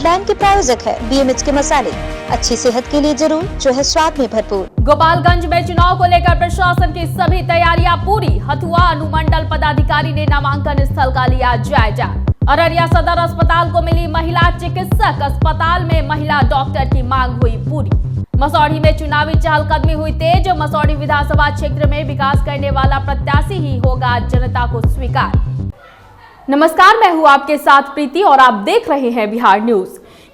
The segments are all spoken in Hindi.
ब्रांड के प्रायोजक है BMH के मसाले, अच्छी सेहत के लिए जरूर, जो है स्वाद में भरपूर। गोपालगंज में चुनाव को लेकर प्रशासन की सभी तैयारियां पूरी। हथुआ अनुमंडल पदाधिकारी ने नामांकन स्थल का लिया जायजा। अररिया सदर अस्पताल को मिली महिला चिकित्सक, अस्पताल में महिला डॉक्टर की मांग हुई पूरी। मसौढ़ी में चुनावी चहलकदमी हुई तेज। मसौढ़ी विधानसभा क्षेत्र में विकास करने वाला प्रत्याशी ही होगा जनता को स्वीकार। नमस्कार, मैं हूं आपके साथ प्रीति और आप देख रहे हैं बिहार न्यूज।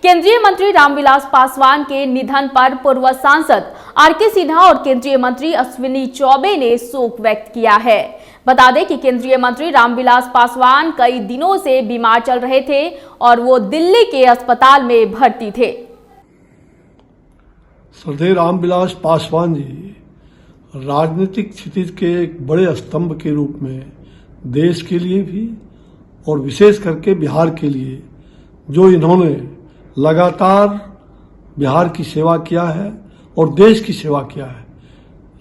केंद्रीय मंत्री रामविलास पासवान के निधन पर पूर्व सांसद आर.के. सिन्हा और केंद्रीय मंत्री अश्विनी चौबे ने शोक व्यक्त किया है। बता दें कि केंद्रीय मंत्री रामविलास पासवान कई दिनों से बीमार चल रहे थे और वो दिल्ली के अस्पताल में भर्ती थे। श्रद्धेय रामविलास पासवान जी राजनीतिक क्षितिज के एक बड़े स्तंभ के रूप में देश के लिए भी और विशेष करके बिहार के लिए जो इन्होंने लगातार बिहार की सेवा किया है और देश की सेवा किया है,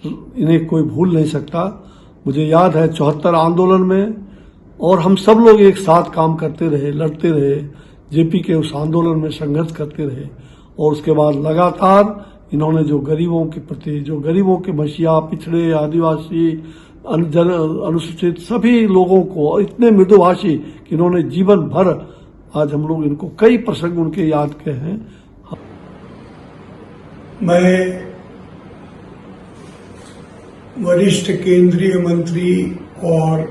इन्हें कोई भूल नहीं सकता। मुझे याद है 74 आंदोलन में और हम सब लोग एक साथ काम करते रहे, लड़ते रहे, जेपी के उस आंदोलन में संघर्ष करते रहे और उसके बाद लगातार इन्होंने जो गरीबों के प्रति, जो गरीबों के मसीहा, पिछड़े, आदिवासी, अनुसूचित सभी लोगों को और इतने मृदुभाषी कि इन्होंने जीवन भर, आज हम लोग इनको कई प्रसंग उनके याद के हैं। मैं वरिष्ठ केंद्रीय मंत्री और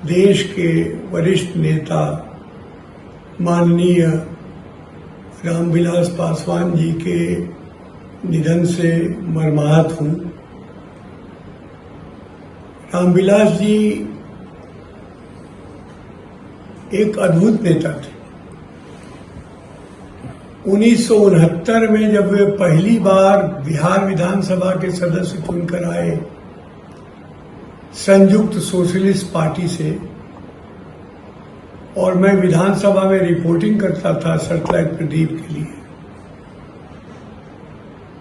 देश के वरिष्ठ नेता माननीय रामविलास पासवान जी के निधन से मर्माहत हूं। रामविलास जी एक अद्भुत नेता थे। 1969 में जब वे पहली बार बिहार विधानसभा के सदस्य चुनकर आए संयुक्त सोशलिस्ट पार्टी से, और मैं विधानसभा में रिपोर्टिंग करता था सतलज प्रदीप के लिए,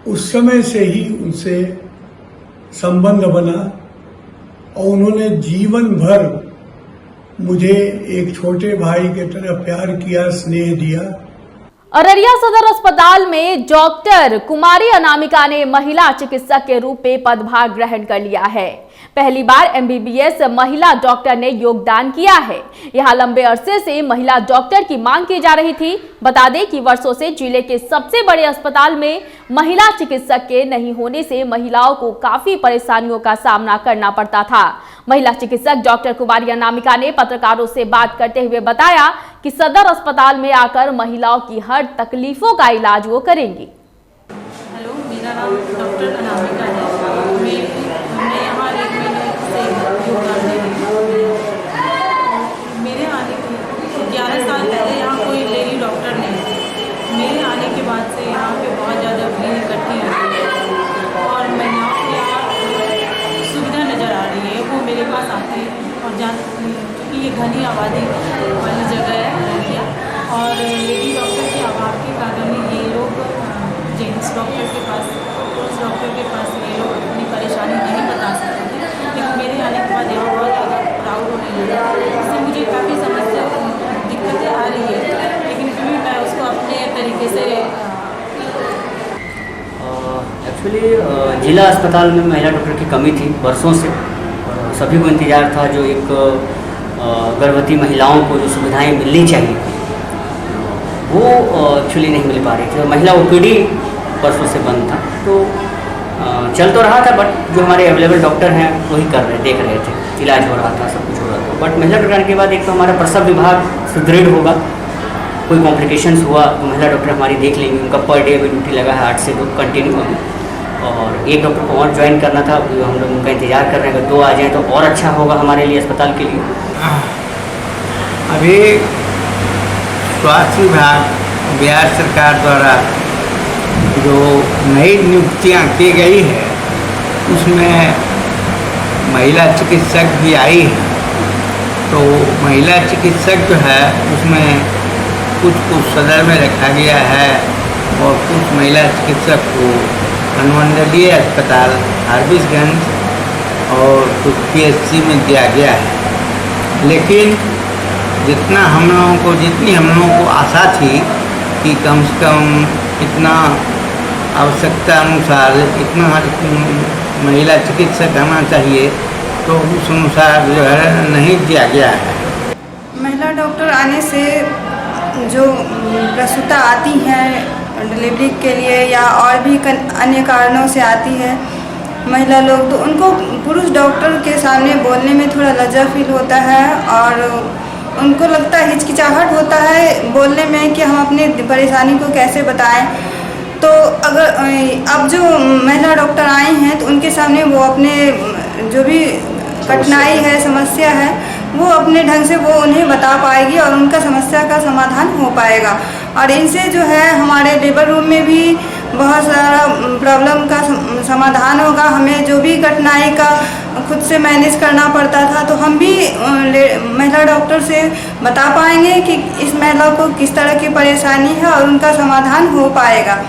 उस समय से ही उनसे संबंध बना और उन्होंने जीवन भर मुझे एक छोटे भाई की तरह प्यार किया, स्नेह दिया। अररिया सदर अस्पताल में डॉक्टर कुमारी अनामिका ने महिला चिकित्सक के रूप में पदभार ग्रहण कर लिया है। पहली बार MBBS महिला डॉक्टर ने योगदान किया है। यहां लंबे अरसे से महिला डॉक्टर की मांग की जा रही थी। बता दें कि वर्षों से जिले के सबसे बड़े अस्पताल में महिला चिकित्सक के नहीं होने से महिलाओं को काफी परेशानियों का सामना करना पड़ता था। महिला चिकित्सक डॉक्टर कुमारी अनामिका ने पत्रकारों से बात करते हुए बताया कि सदर अस्पताल में आकर महिलाओं की हर तकलीफों का इलाज वो करेंगी। हेलो, मेरा नाम डॉक्टर अनामिका है। मैं यहाँ 1 महीने से योगदान दे रही हूँ। मेरे आने के 11 साल पहले यहाँ कोई लेडी डॉक्टर नहीं थी। मेरे आने के बाद से यहाँ पे बहुत ज़्यादा भीड़ इकट्ठी होती है और महिलाओं को यहाँ सुविधा नज़र आ रही है। वो मेरे पास आती है और क्योंकि ये घनी आबादी वाली जगह है अररिया, और लेडी डॉक्टर के अभाव के कारण ये लोग जेंट्स डॉक्टर के पास, पुरुष डॉक्टर के पास ये लोग अपनी परेशानी नहीं बता सकते थे। लेकिन मेरे आने के बाद यहाँ बहुत ज़्यादा प्राउड होने लगा। इससे मुझे काफ़ी समस्या, दिक्कतें आ रही है, लेकिन फिर भी मैं उसको अपने तरीके से एक्चुअली जिला अस्पताल में महिला डॉक्टर की कमी थी वर्षों से। सभी को इंतजार था जो एक गर्भवती महिलाओं को जो सुविधाएं मिलनी चाहिए वो एक्चुअली नहीं मिल पा रही थी। महिला OPD वर्षों से बंद था, तो चल तो रहा था, बट जो हमारे अवेलेबल डॉक्टर हैं वही कर रहे, देख रहे थे, इलाज हो रहा था, सब कुछ हो रहा था। बट महिला डॉक्टर आने के बाद एक तो हमारा प्रसव विभाग सुदृढ़ होगा, कोई कॉम्प्लिकेशंस हुआ तो महिला डॉक्टर हमारी देख लेंगी। उनका पर डे अभी ड्यूटी लगा है 8 से 2 कंटिन्यू अभी, और एक डॉक्टर को और ज्वाइन करना था, हम लोग उनका इंतजार कर रहे हैं। अगर 2 आ जाएँ तो और अच्छा होगा हमारे लिए, अस्पताल के लिए। अभी स्वास्थ्य विभाग बिहार सरकार द्वारा जो नई नियुक्तियाँ की गई है उसमें महिला चिकित्सक भी आई है। तो महिला चिकित्सक जो है उसमें कुछ सदर में रखा गया है और कुछ महिला चिकित्सक को अनुमंडलीय अस्पताल फारबिसगंज और कुछ PSC में दिया गया है। लेकिन जितना हम लोगों को जितनी हम लोगों को आशा थी कि कम से कम इतना आवश्यकता अनुसार इतना महिला चिकित्सक आना चाहिए, तो उस अनुसार जो है नहीं दिया गया है। महिला डॉक्टर आने से जो प्रसूता आती हैं डिलीवरी के लिए या और भी अन्य कारणों से आती है महिला लोग, तो उनको पुरुष डॉक्टर के सामने बोलने में थोड़ा लज्जा फील होता है और उनको लगता है, हिचकिचाहट होता है बोलने में कि हम अपनी परेशानी को कैसे बताएं। तो अगर अब जो महिला डॉक्टर आए हैं तो उनके सामने वो अपने जो भी कठिनाई है, समस्या है, वो अपने ढंग से वो उन्हें बता पाएगी और उनका समस्या का समाधान हो पाएगा। और इनसे जो है हमारे लेबर रूम में भी बहुत सारा प्रॉब्लम का समाधान होगा। हमें जो भी कठिनाई का खुद से मैनेज करना पड़ता था, तो हम भी महिला डॉक्टर से बता पाएंगे कि इस महिला को किस तरह की परेशानी है और उनका समाधान हो पाएगा।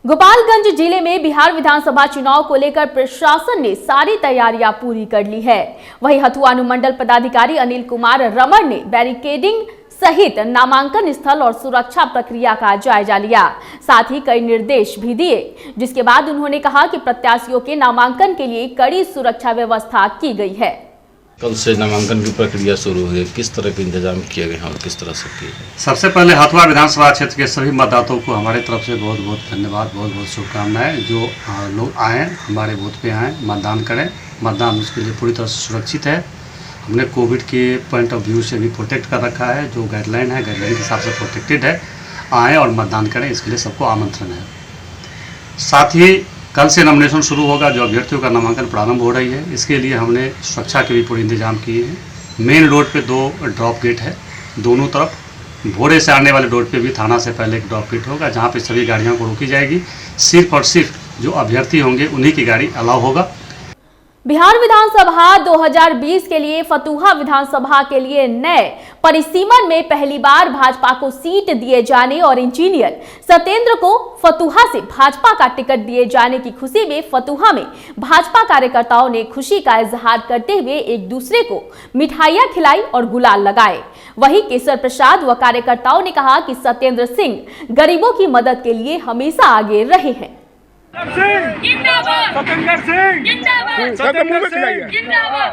गोपालगंज जिले में बिहार विधानसभा चुनाव को लेकर प्रशासन ने सारी तैयारियां पूरी कर ली है। वहीं हथुआ अनुमंडल पदाधिकारी अनिल कुमार रमन ने बैरिकेडिंग सहित नामांकन स्थल और सुरक्षा प्रक्रिया का जायजा लिया, साथ ही कई निर्देश भी दिए, जिसके बाद उन्होंने कहा कि प्रत्याशियों के नामांकन के लिए कड़ी सुरक्षा व्यवस्था की गई है। कल से नामांकन की प्रक्रिया शुरू हुई है, किस तरह के इंतजाम किए गए हैं और किस तरह से किए गए? सबसे पहले हथुआ विधानसभा क्षेत्र के सभी मतदाताओं को हमारे तरफ से बहुत बहुत धन्यवाद, बहुत बहुत शुभकामनाएं। जो लोग आए हमारे बूथ पे आए, मतदान करें। मतदान उसके लिए पूरी तरह से सुरक्षित है। हमने कोविड के पॉइंट ऑफ व्यू से भी प्रोटेक्ट कर रखा है, जो गाइडलाइन है गाइडलाइन के हिसाब से प्रोटेक्टेड है। आएँ और मतदान करें, इसके लिए सबको आमंत्रण है। साथ ही कल से नॉमिनेशन शुरू होगा, जो अभ्यर्थियों का नामांकन प्रारंभ हो रही है। इसके लिए हमने सुरक्षा के भी पूरे इंतजाम किए हैं। मेन रोड पे 2 ड्रॉप गेट है दोनों तरफ। भोरे से आने वाले रोड पे भी थाना से पहले एक ड्रॉप गेट होगा, जहाँ पे सभी गाड़ियों को रोकी जाएगी। सिर्फ और सिर्फ जो अभ्यर्थी होंगे उन्हीं की गाड़ी अलाउ होगा। बिहार विधानसभा 2020 के लिए फतुहा विधानसभा के लिए नए परिसीमन में पहली बार भाजपा को सीट दिए जाने और इंजीनियर सत्येंद्र को फतुहा से भाजपा का टिकट दिए जाने की खुशी में फतुहा में भाजपा कार्यकर्ताओं ने खुशी का इजहार करते हुए एक दूसरे को मिठाइयां खिलाई और गुलाल लगाए। वहीं केसर प्रसाद व कार्यकर्ताओं ने कहा कि सत्येंद्र सिंह गरीबों की मदद के लिए हमेशा आगे रहे हैं।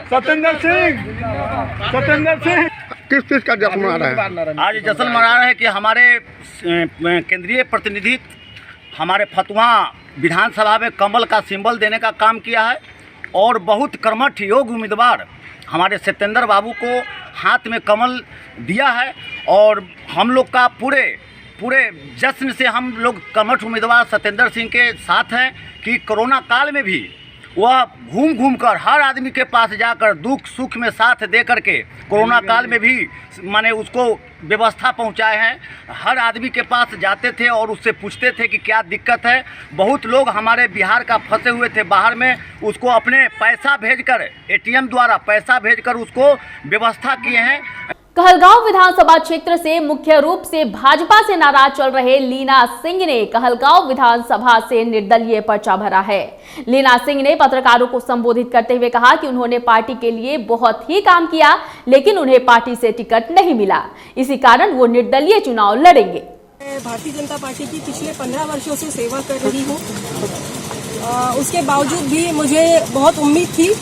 सत्येंद्र सिंह किस चीज का जश्न मना रहा है? आज जश्न मना रहे हैं कि हमारे केंद्रीय प्रतिनिधि हमारे फतुहा विधानसभा में कमल का सिंबल देने का काम किया है और बहुत कर्मठ योग्य उम्मीदवार हमारे सत्येंद्र बाबू को हाथ में कमल दिया है। और हम लोग का पूरे जश्न से हम लोग कर्मठ उम्मीदवार सत्येंद्र सिंह के साथ हैं कि कोरोना काल में भी वह घूम कर हर आदमी के पास जाकर दुख सुख में साथ दे करके कोरोना काल में भी माने उसको व्यवस्था पहुंचाए हैं। हर आदमी के पास जाते थे और उससे पूछते थे कि क्या दिक्कत है। बहुत लोग हमारे बिहार का फंसे हुए थे बाहर में, उसको अपने पैसा भेजकर ATM द्वारा पैसा भेजकर उसको व्यवस्था किए हैं। कहलगांव विधानसभा क्षेत्र से मुख्य रूप से भाजपा से नाराज चल रहे लीना सिंह ने कहलगांव विधानसभा से निर्दलीय पर्चा भरा है। लीना सिंह ने पत्रकारों को संबोधित करते हुए कहा कि उन्होंने पार्टी के लिए बहुत ही काम किया, लेकिन उन्हें पार्टी से टिकट नहीं मिला, इसी कारण वो निर्दलीय चुनाव लड़ेंगे। भारतीय जनता पार्टी की पिछले 15 वर्षों से सेवा कर रही हूँ। उसके बावजूद भी मुझे बहुत उम्मीद थी।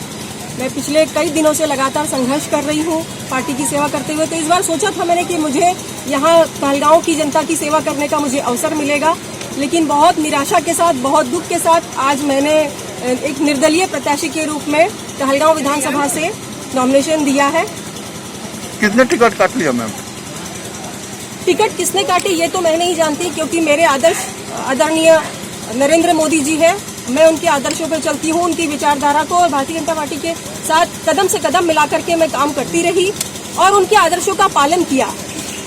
मैं पिछले कई दिनों से लगातार संघर्ष कर रही हूँ पार्टी की सेवा करते हुए। तो इस बार सोचा था मैंने कि मुझे यहाँ कहलगांव की जनता की सेवा करने का मुझे अवसर मिलेगा, लेकिन बहुत निराशा के साथ, बहुत दुख के साथ आज मैंने एक निर्दलीय प्रत्याशी के रूप में कहलगांव विधानसभा से नॉमिनेशन दिया है। कितने टिकट काट लिया मैम? टिकट किसने काटी ये तो मैं नहीं जानती, क्योंकि मेरे आदर्श आदरणीय नरेंद्र मोदी जी है। मैं उनके आदर्शों पर चलती हूँ, उनकी विचारधारा को और भारतीय जनता पार्टी के साथ कदम से कदम मिलाकर के मैं काम करती रही और उनके आदर्शों का पालन किया।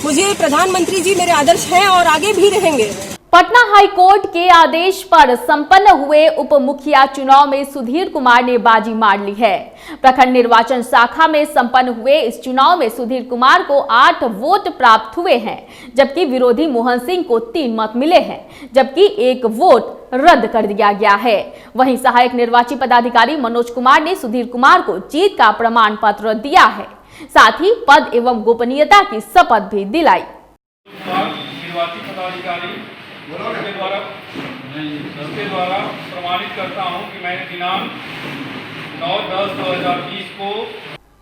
मुझे प्रधानमंत्री जी मेरे आदर्श हैं और आगे भी रहेंगे। पटना हाई कोर्ट के आदेश पर संपन्न हुए उप मुखिया चुनाव में सुधीर कुमार ने बाजी मार ली है। प्रखंड निर्वाचन शाखा में संपन्न हुए इस चुनाव में सुधीर कुमार को 8 वोट प्राप्त हुए हैं, जबकि विरोधी मोहन सिंह को 3 मत मिले हैं, जबकि 1 वोट रद्द कर दिया गया है। वहीं सहायक निर्वाची पदाधिकारी मनोज कुमार ने सुधीर कुमार को जीत का प्रमाण पत्र दिया है। साथ ही पद एवं गोपनीयता की शपथ भी दिलाई। निर्वाचित पदाधिकारी उसके द्वारा प्रमाणित करता हूं कि मैंने दिनांक 9/10/2020 को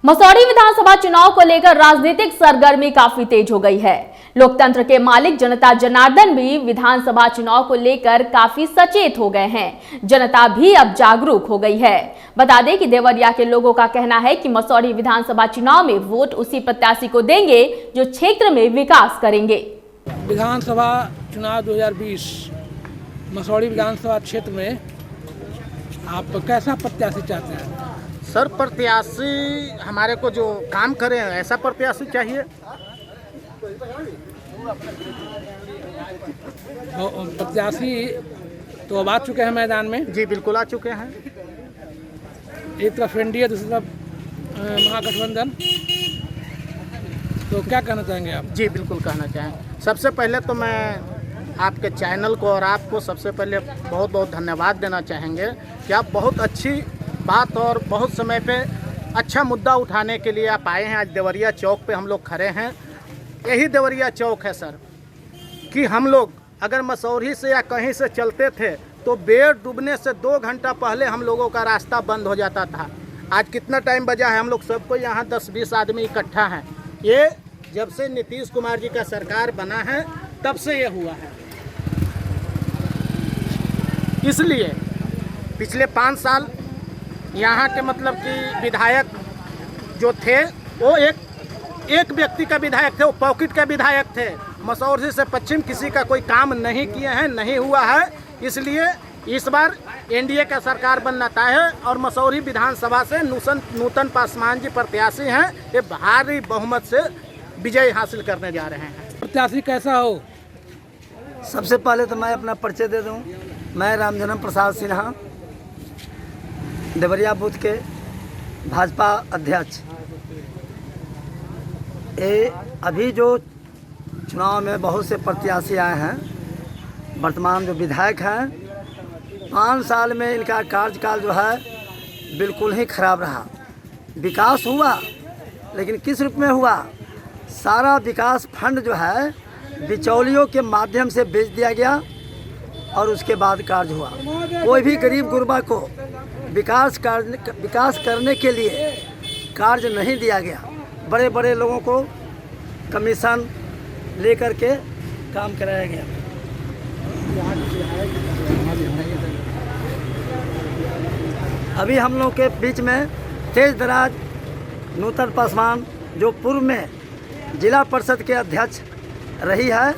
मसौढ़ी विधानसभा चुनाव को लेकर राजनीतिक सरगर्मी काफी तेज हो गई है। लोकतंत्र के मालिक जनता जनार्दन भी विधानसभा चुनाव को लेकर काफी सचेत हो गए हैं। जनता भी अब जागरूक हो गई है। बता दें कि देवरिया के लोगों का कहना है कि मसौढ़ी विधानसभा चुनाव में वोट उसी प्रत्याशी को देंगे जो क्षेत्र में विकास करेंगे। विधानसभा चुनाव 2020 मसौढ़ी विधानसभा क्षेत्र में आप कैसा प्रत्याशी चाहते हैं? सर, प्रत्याशी हमारे को जो काम करे ऐसा प्रत्याशी चाहिए। प्रत्याशी तो अब आ चुके हैं मैदान में? जी बिल्कुल आ चुके हैं। एक तरफ एनडीए, दूसरी तरफ महागठबंधन, तो क्या कहना चाहेंगे आप? जी बिल्कुल कहना चाहेंगे। सबसे पहले तो मैं आपके चैनल को और आपको सबसे पहले बहुत बहुत धन्यवाद देना चाहेंगे कि आप बहुत अच्छी बात और बहुत समय पे अच्छा मुद्दा उठाने के लिए आप आए हैं। आज देवरिया चौक पे हम लोग खड़े हैं। यही देवरिया चौक है सर कि हम लोग अगर मसौढ़ी से या कहीं से चलते थे तो बेर डूबने से 2 घंटा पहले हम लोगों का रास्ता बंद हो जाता था। आज कितना टाइम बजा है? हम लोग सबको यहाँ 10-20 आदमी इकट्ठा हैं। ये जब से नीतीश कुमार जी का सरकार बना है तब से ये हुआ है। इसलिए पिछले 5 साल यहाँ के मतलब कि विधायक जो थे वो एक व्यक्ति का विधायक थे, वो पॉकेट का विधायक थे। मसौढ़ी से पश्चिम किसी का कोई काम नहीं किए हैं, नहीं हुआ है। इसलिए इस बार एनडीए का सरकार बनना तय है और मसौढ़ी विधानसभा से नूतन पासवान जी प्रत्याशी हैं। ये भारी बहुमत से विजय हासिल करने जा रहे हैं। प्रत्याशी कैसा हो? सबसे पहले तो मैं अपना परिचय दे दूं। मैं रामजन्म प्रसाद सिन्हा, देवरिया बूथ के भाजपा अध्यक्ष। अभी जो चुनाव में बहुत से प्रत्याशी आए हैं, वर्तमान जो विधायक हैं, 5 साल में इनका कार्यकाल जो है बिल्कुल ही खराब रहा। विकास हुआ लेकिन किस रूप में हुआ? सारा विकास फंड जो है बिचौलियों के माध्यम से बेच दिया गया और उसके बाद कार्य हुआ। कोई भी गरीब गुरबा को विकास करने के लिए कार्य नहीं दिया गया। बड़े बड़े लोगों को कमीशन लेकर के काम कराया गया। अभी हम लोग के बीच में तेज दराज नूतन पासवान जो पूर्व में जिला परिषद के अध्यक्ष रही है,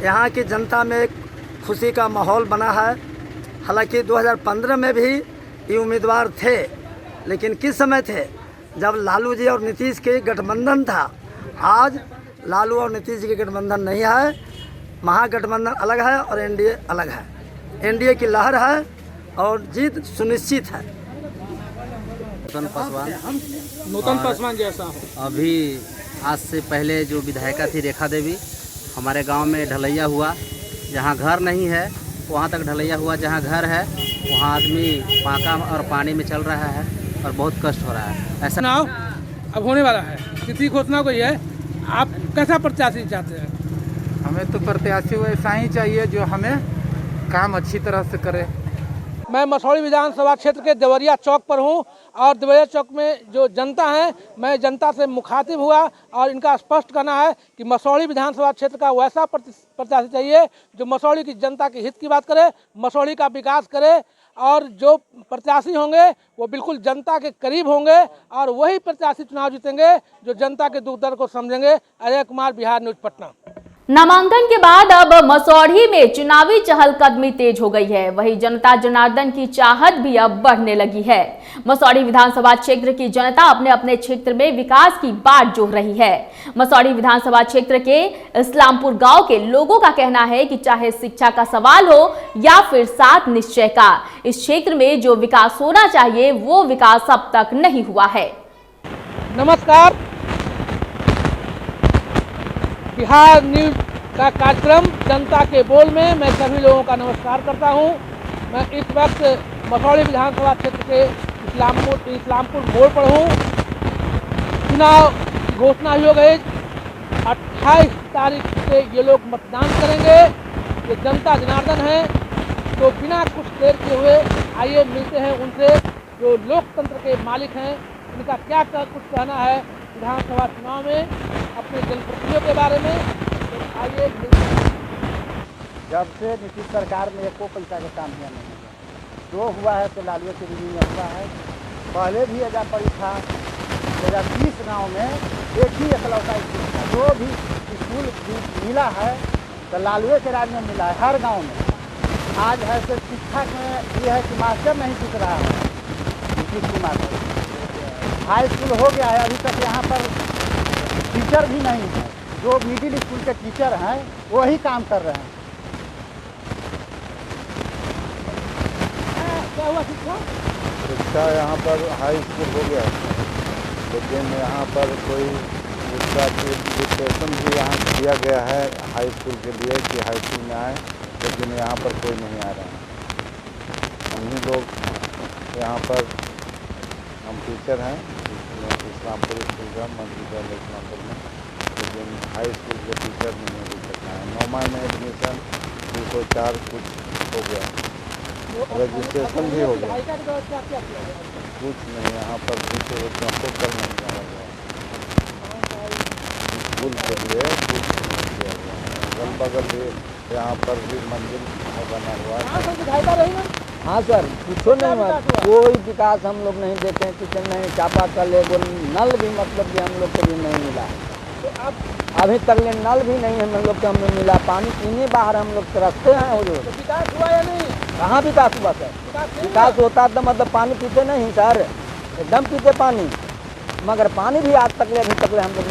यहाँ की जनता में एक खुशी का माहौल बना है। हालांकि 2015 में भी ये उम्मीदवार थे, लेकिन किस समय थे? जब लालू जी और नीतीश के गठबंधन था। आज लालू और नीतीश जी के गठबंधन नहीं है, महागठबंधन अलग है और एनडीए अलग है। एनडीए की लहर है और जीत सुनिश्चित है। नूतन पासवान जैसा हो। अभी आज से पहले जो विधायिका थी रेखा देवी, हमारे गांव में ढलैया हुआ। जहां घर नहीं है वहां तक ढलैया हुआ, जहां घर है वहां आदमी पाका और पानी में चल रहा है और बहुत कष्ट हो रहा है। ऐसा चुनाव अब होने वाला है, तिथि घोषणा को है। आप कैसा प्रत्याशी चाहते हैं? हमें तो प्रत्याशी वैसा ही चाहिए जो हमें काम अच्छी तरह से करे। मैं मसौढ़ी विधानसभा क्षेत्र के देवरिया चौक पर हूं और देवरिया चौक में जो जनता है, मैं जनता से मुखातिब हुआ और इनका स्पष्ट कहना है कि मसौढ़ी विधानसभा क्षेत्र का वैसा प्रत्याशी चाहिए जो मसौढ़ी की जनता के हित की बात करे, मसौढ़ी का विकास करे और जो प्रत्याशी होंगे वो बिल्कुल जनता के करीब होंगे और वही प्रत्याशी चुनाव जीतेंगे जो जनता के दुख दर्द को समझेंगे। अजय कुमार, बिहार न्यूज, पटना। नामांकन के बाद अब मसौढ़ी में चुनावी चहलकदमी तेज हो गई है। वहीं जनता जनार्दन की चाहत भी अब बढ़ने लगी है। मसौढ़ी विधानसभा क्षेत्र की जनता अपने अपने क्षेत्र में विकास की बाट जोह रही है। मसौढ़ी विधानसभा क्षेत्र के इस्लामपुर गांव के लोगों का कहना है कि चाहे शिक्षा का सवाल हो या फिर 7 निश्चय का, इस क्षेत्र में जो विकास होना चाहिए वो विकास अब तक नहीं हुआ है। नमस्कार, बिहार न्यूज का कार्यक्रम जनता के बोल में मैं सभी लोगों का नमस्कार करता हूं। मैं इस वक्त मसौढ़ी विधानसभा क्षेत्र के इस्लामपुर मोड़ पर हूं। चुनाव की घोषणा हो गई। 28 तारीख से ये लोग मतदान करेंगे। ये जनता जनार्दन है। तो बिना कुछ देर के हुए आइए मिलते हैं उनसे, जो लोकतंत्र के मालिक हैं, उनका क्या कुछ कहना है विधानसभा चुनाव में अपने जनप्रतिनिधियों के बारे में। तो आइए मिलते हैं। जब से नीतीश सरकार में एको पैसा का काम किया नहीं है, जो हुआ है तो लालू के रिव्यू में हुआ है। पहले भी एजा पड़ी था 2020 गाँव में एक ही इकलौता स्कूल था, जो भी स्कूल मिला है तो लालू के राज में मिला है हर गांव में। आज है सिर्फ शिक्षा में ये है कि मास्टर नहीं दिख रहा है, नीतीश कुमार हाई स्कूल हो गया है, अभी तक यहाँ पर टीचर भी नहीं है। जो मिडिल स्कूल के टीचर हैं वही काम कर रहे हैं। क्या हुआ शिक्षा यहाँ पर हाई स्कूल हो गया है, लेकिन यहाँ पर कोई उसका एजुकेशन भी यहाँ दिया गया है हाई स्कूल के लिए कि हाई स्कूल में आए, लेकिन यहाँ पर कोई नहीं आ रहा है। हम ही लोग यहाँ पर हम टीचर हैं इस्लामपुर स्कूल का, मध्य विद्यालय इस्लामपुर में, लेकिन हाई स्कूल के टीचर नहीं मिल सकता है। 9मा में एडमिशन 204 कुछ हो गया, रजिस्ट्रेशन भी हो गया, कुछ नहीं यहाँ पर दूसरे बच्चों को कर नहीं जा रहा है। स्कूल के लिए कुछ नहीं किया गया है। अगल बगल भी यहाँ पर भी मंदिर बना हुआ है। हाँ सर, कुछ नहीं हुआ, कोई विकास हम लोग नहीं देखे हैं। किचन नहीं, चापाकल, एगो नल भी मतलब कि हम लोग को भी नहीं मिला। अभी तक ले नल भी नहीं हम लोग को हमें मिला। पानी पीने बाहर हम लोग तरसते हैं। वो विकास हुआ या नहीं? कहाँ विकास हुआ सर? विकास होता तो मतलब पानी पीते नहीं सर, एकदम पीते पानी, मगर पानी भी आज तक ले अभी तक ले हम लोग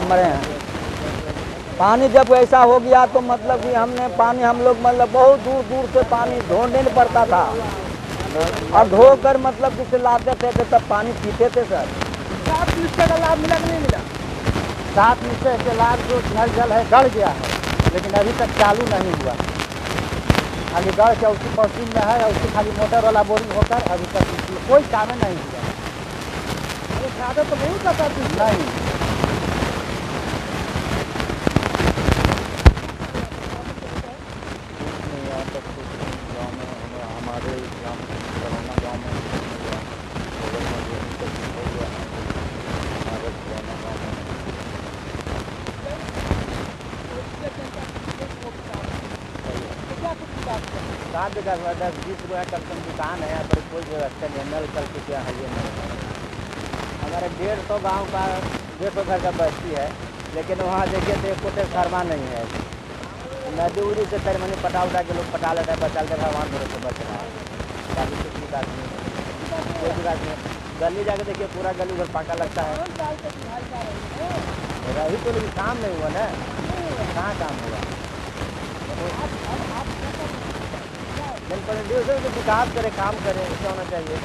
मरे हैं। पानी जब ऐसा हो गया तो मतलब कि हमने पानी हम लोग मतलब बहुत दूर दूर से पानी ढूंढने पड़ता था, और ढोकर मतलब जिसे लाते थे तो तब पानी पीते थे सर। 7 निश्चय का लाभ मिला कि नहीं मिला? 7 निश्चय के लाभ जो नल जल है गड़ गया है, लेकिन अभी तक चालू नहीं हुआ। खाली गढ़ के उसी पश्चिम में है, और उसकी खाली मोटर वाला बोरिंग होकर अभी तक कोई काम नहीं हुआ। ज़्यादा तो नहीं का सर नहीं। यहाँ तक गाँव में हमारे इस्लाम करोना गाँव में बगल में जो हो गया है हमारे पुराना गाँव में। सात जगह 10-20 रुपया कम से कम दुकान है, यहाँ पर कोई व्यवस्था नहीं, नल कल की क्या है ये नहीं। हमारे 150 गाँव का 150 घर का बस्ती है, लेकिन वहाँ देखिए तो एक कोटे शर्मा नहीं है। नदी उड़ी से सरमनी पटा उठा के लोग पटा लेता है, बचा लेते भगवान भरोसे बच रहा है। बाकी कुछ विकास नहीं, कोई विकास नहीं। गली जाके देखिए पूरा गली उधर पाका लगता है, रही तो लेकिन काम नहीं हुआ ना, कहाँ काम हुआ। जनप्रतिनिधि विकास करे, काम करे, ऐसा होना चाहिए।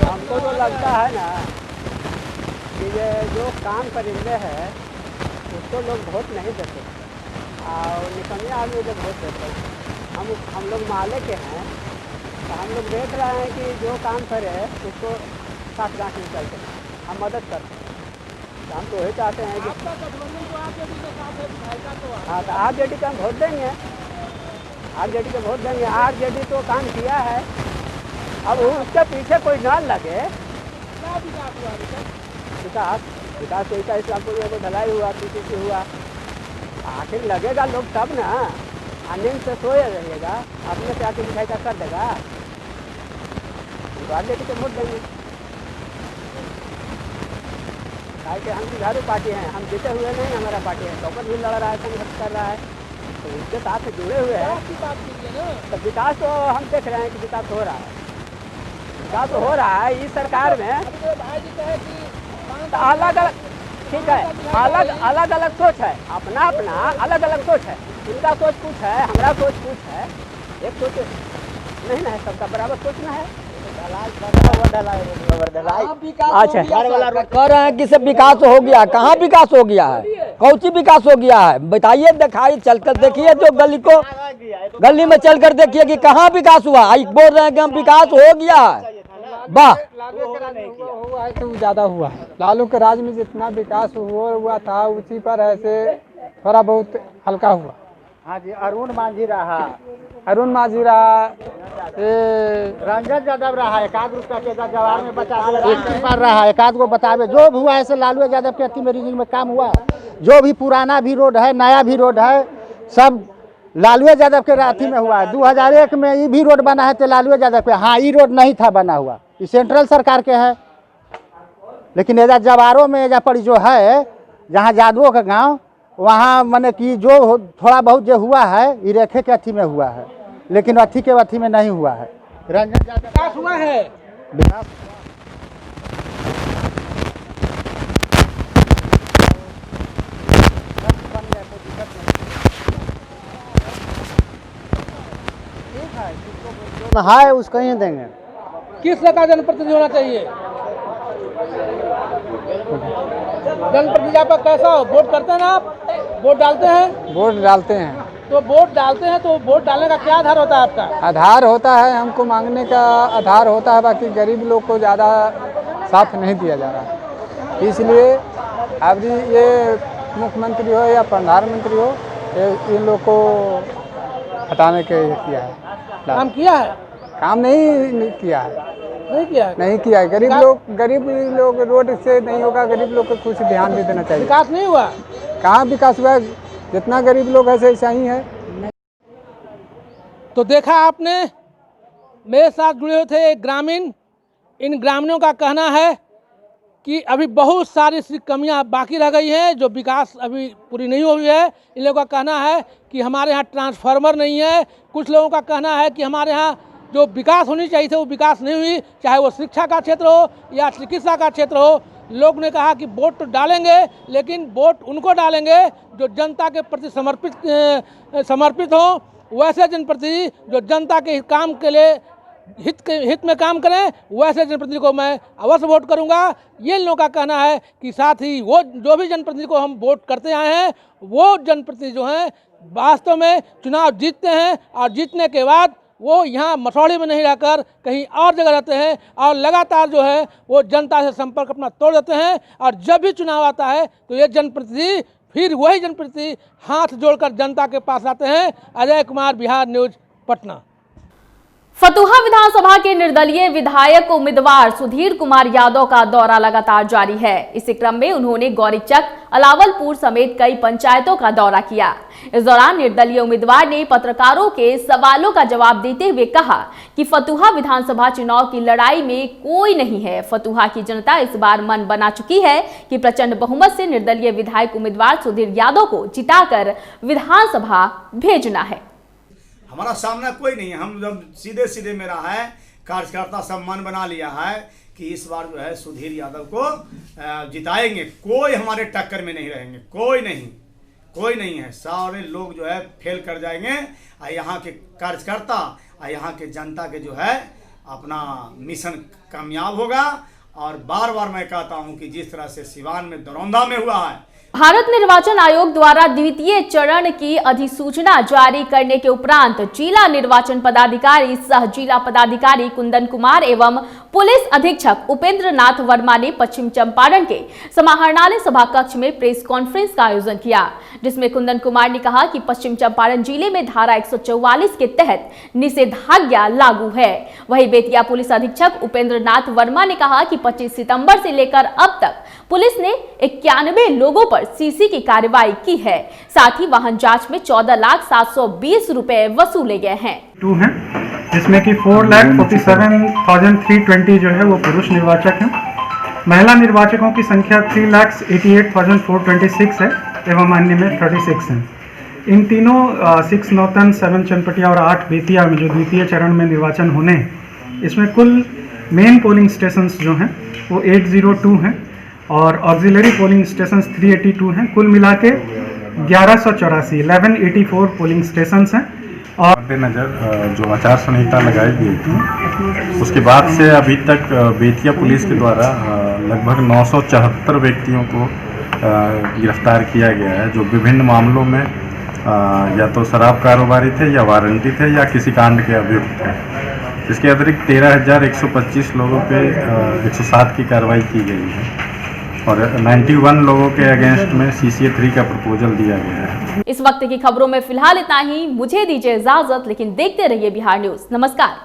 हमको तो लगता है ना कि ये जो काम परिंदे हैं उसको लोग वोट नहीं देते, और निकम्मे आदमी जब वोट देते हैं। हम लोग माले के हैं, तो हम लोग देख रहे हैं कि जो काम करे उसको साथ गांठ में चलते हैं, हम मदद करते हैं। तो हम तो वही चाहते हैं कि हाँ, तो आरजेडी का हम वोट देंगे, आरजेडी को वोट देंगे। आरजेडी तो काम किया है, अब उसके पीछे कोई ना लगे। विकास तो इसका इस्लामपुर में ढलाई हुआ, पीसीसी हुआ, आखिर लगेगा लोग तब ना। नींद से सोए रहिएगा, अपने से आके दिखाई का कर देगा, आरजेडी को वोट देंगे। कि हम जुझारू पार्टी हैं, हम जीते हुए नहीं, हमारा पार्टी है टॉपर भी लड़ रहा है, संघर्ष कर रहा है, तो उसके साथ जुड़े हुए हैं। तो विकास तो हम देख रहे हैं कि विकास हो रहा है, विकास तो हो रहा है इस सरकार में। तो अलग अलग ठीक है, अलग अलग सोच है, अपना अपना अलग अलग सोच है। इनका सोच कुछ है, हमारा सोच कुछ है, एक सोच नहीं ना है, सबका बराबर सोचना है। अच्छा, कह रहे हैं कि सब विकास हो गया, कहाँ विकास हो गया है? कौची विकास हो गया है बताइए, दिखाई चलकर देखिए, जो गली में चलकर देखिए कि कहाँ विकास हुआ। बोल रहे हैं कि हम विकास हो गया है, वाह। हुआ है तो ज़्यादा हुआ है। लालू के राज में जितना विकास हुआ था उसी पर ऐसे थोड़ा बहुत हल्का हुआ। हाँ जी, अरुण मांझी रहा, रंजन यादव रहा, एकाध रुपया के जवाब में बचा रहा, एकाध को बतावे जो भी हुआ है ऐसे लालू यादव के अति मेरी में काम हुआ। जो भी पुराना भी रोड है, नया भी रोड है, सब लालू यादव के राथी में हुआ है। 2001 में ये भी रोड बना है तो लालू यादव पे। हाँ, ये रोड नहीं था बना हुआ, ये सेंट्रल सरकार के है। लेकिन एजा जवारों में एजा पर जो है, जहाँ जादवों का गांव, वहाँ मैंने कि जो थोड़ा बहुत जो हुआ है ये रेखे के अथी में हुआ है, लेकिन अथी के अथी में नहीं हुआ है। रंजन यादव विकास हुआ है। विकास है, उसको ही देंगे। किस तरह का जनप्रतिनिधि होना चाहिए? जनप्रतिनिधि आपका कैसा हो? वोट करते हैं ना आप? वोट डालते हैं? वोट डालते हैं। तो वोट डालते हैं तो वोट डालने का क्या आधार होता है आपका? आधार होता है, हमको मांगने का आधार होता है, बाकी गरीब लोग को ज़्यादा साथ नहीं दिया जा रहा। इसलिए अभी ये मुख्यमंत्री हो या प्रधानमंत्री हो, इन लोग को हटाने के किया है। काम किया है? काम नहीं किया है। नहीं किया है। गरीब लोग रोड से नहीं होगा, गरीब लोग को कुछ ध्यान भी देना चाहिए। विकास नहीं हुआ? कहाँ विकास हुआ? जितना गरीब लोग है ऐसा ही है। तो देखा आपने, मेरे साथ जुड़े हुए थे एक ग्रामीण। इन ग्रामीणों का कहना है कि अभी बहुत सारी कमियां बाकी रह गई हैं, जो विकास अभी पूरी नहीं हुई है। इन लोगों का कहना है कि हमारे यहाँ ट्रांसफार्मर नहीं है। कुछ लोगों का कहना है कि हमारे यहाँ जो विकास होनी चाहिए थे वो विकास नहीं हुई, चाहे वो शिक्षा का क्षेत्र हो या चिकित्सा का क्षेत्र हो। लोग ने कहा कि वोट तो डालेंगे, लेकिन वोट उनको डालेंगे जो जनता के प्रति समर्पित हो, वैसे जनप्रतिनिधि जो जनता के काम के लिए हित में काम करें, वैसे जनप्रतिनिधि को मैं अवश्य वोट करूंगा। ये लोगों का कहना है कि साथ ही वो जो भी जनप्रतिनिधि को हम वोट करते आए हैं, वो जनप्रतिनिधि जो हैं वास्तव में चुनाव जीतते हैं और जीतने के बाद वो यहाँ मसौढ़ी में नहीं रहकर कहीं और जगह रहते हैं और लगातार जो है वो जनता से संपर्क अपना तोड़ देते हैं। और जब भी चुनाव आता है तो ये जनप्रतिनिधि, फिर वही जनप्रतिनिधि हाथ जोड़कर जनता के पास आते हैं। अजय कुमार, बिहार न्यूज, पटना। फतुहा विधानसभा के निर्दलीय विधायक उम्मीदवार सुधीर कुमार यादव का दौरा लगातार जारी है। इसी क्रम में उन्होंने गौरीचक, अलावलपुर समेत कई पंचायतों का दौरा किया। इस दौरान निर्दलीय उम्मीदवार ने पत्रकारों के सवालों का जवाब देते हुए कहा कि फतुहा विधानसभा चुनाव की लड़ाई में कोई नहीं है। फतुहा की जनता इस बार मन बना चुकी है कि प्रचंड बहुमत से निर्दलीय विधायक उम्मीदवार सुधीर यादव को जिताकर विधानसभा भेजना है। हमारा सामना कोई नहीं है। हम जब सीधे सीधे मेरा है कार्यकर्ता सम्मान बना लिया है कि इस बार जो है सुधीर यादव को जिताएंगे। कोई हमारे टक्कर में नहीं रहेंगे, कोई नहीं है। सारे लोग जो है फेल कर जाएंगे और यहाँ के कार्यकर्ता और यहाँ के जनता के जो है अपना मिशन कामयाब होगा। और बार बार मैं कहता हूँ कि जिस तरह से सिवान में दरौंदा में हुआ है, भारत निर्वाचन आयोग द्वारा द्वितीय चरण की अधिसूचना जारी करने के उपरांत जिला निर्वाचन पदाधिकारी सह जिला पदाधिकारी कुंदन कुमार एवं पुलिस अधीक्षक उपेंद्र नाथ वर्मा ने पश्चिम चंपारण के समाहरणालय सभा कक्ष में प्रेस कॉन्फ्रेंस का आयोजन किया, जिसमें कुंदन कुमार ने कहा कि पश्चिम चंपारण जिले में धारा 144 के तहत निषेधाज्ञा लागू है। वहीं बेतिया पुलिस अधीक्षक उपेंद्र नाथ वर्मा ने कहा कि 25 सितंबर से लेकर अब तक पुलिस ने 91 लोगों पर सीसी की कार्रवाई की है। साथ ही वाहन जांच में 14,720 रुपए वसूले गए हैं। जिसमें कि 4,47,320 जो है वो पुरुष निर्वाचक हैं। महिला निर्वाचकों की संख्या 3,88,426 है एवं अन्य में 36 हैं। इन तीनों 6 नौतन, 7 चनपटिया और 8 बेतिया में जो द्वितीय चरण में निर्वाचन होने हैं, इसमें कुल मेन पोलिंग स्टेशंस जो हैं वो 802 हैं और ऑक्सिलरी पोलिंग स्टेशंस 382 हैं। कुल मिला के 1184 पोलिंग स्टेशंस हैं। और मद्देनजर जो आचार संहिता लगाई गई थी उसके बाद से अभी तक बेतिया पुलिस के द्वारा लगभग 974 व्यक्तियों को गिरफ्तार किया गया है, जो विभिन्न मामलों में या तो शराब कारोबारी थे या वारंटी थे या किसी कांड के अभियुक्त थे। इसके अतिरिक्त 13,125 लोगों पे 107 की कार्रवाई की गई है और 91 लोगों के अगेंस्ट में CCA 3 का प्रपोजल दिया गया है। इस वक्त की खबरों में फिलहाल इतना ही। मुझे दीजिए इजाजत, लेकिन देखते रहिए बिहार न्यूज। नमस्कार।